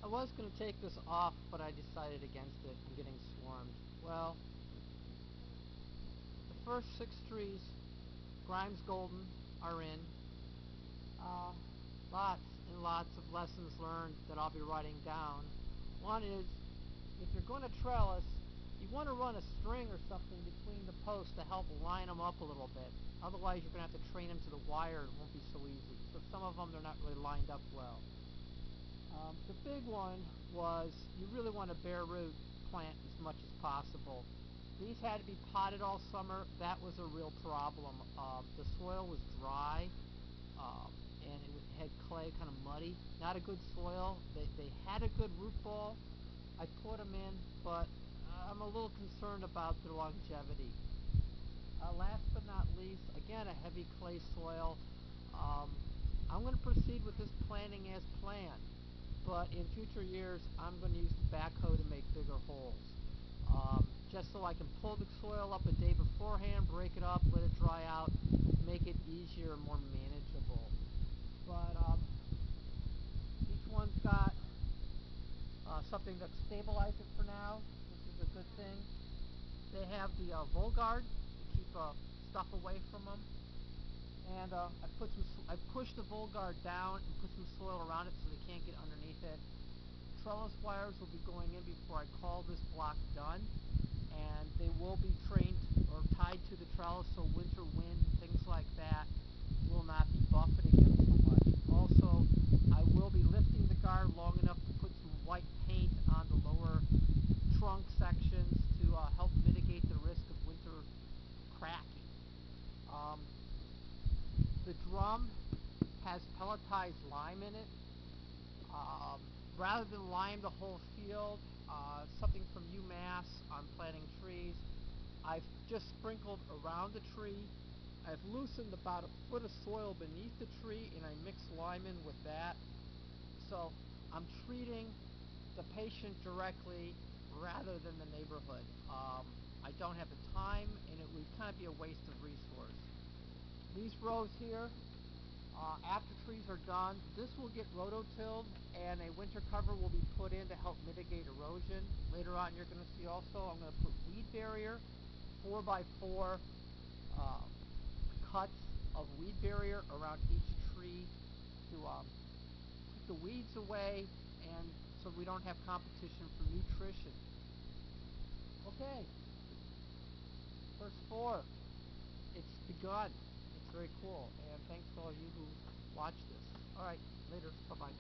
I was going to take this off, but I decided against it. I'm getting swarmed. Well, the first 6 trees, Grimes Golden, are in. Lots and lots of lessons learned that I'll be writing down. One is, if you're going to trellis, you want to run a string or something between the posts to help line them up a little bit. Otherwise, you're going to have to train them to the wire and it won't be so easy. So some of them, they're not really lined up well. The big one was you really want to bare root plant as much as possible. These had to be potted all summer. That was a real problem. The soil was dry and it had clay, kind of muddy. Not a good soil. They had a good root ball. I put them in, but I'm a little concerned about their longevity. Last but not least, again, a heavy clay soil. I'm going to proceed with this planting as planned, but in future years, I'm going to use the backhoe to make bigger holes. Just so I can pull the soil up a day beforehand, break it up, let it dry out, make it easier and more manageable. But each one's got something to stabilize it for now, which is a good thing. They have the Volgard to keep stuff away from them. And I pushed the Volgard down and put some soil around it so they can't get underneath it. Trellis wires will be going in before I call this block done, and they will be trained or tied to the trellis so winter wind and things like that will not be buffeting them so much. Also, I will be lifting the guard long enough to put some white paint on the lower trunk sections to help mitigate the risk of winter cracking. The drum has pelletized lime in it. Rather than lime the whole field, something from UMass on planting trees, I've just sprinkled around the tree. I've loosened about a foot of soil beneath the tree and I mix lime in with that. So I'm treating the patient directly rather than the neighborhood. I don't have the time and it would kind of be a waste of resource. These rows here, after trees are done, this will get rototilled and a winter cover will be put in to help mitigate erosion. Later on you're going to see also I'm going to put weed barrier, 4x4 cuts of weed barrier around each tree to keep the weeds away and so we don't have competition for nutrition. Okay, first 4, it's begun. It's very cool, and thanks to all of you who watched this. Alright, later, bye-bye.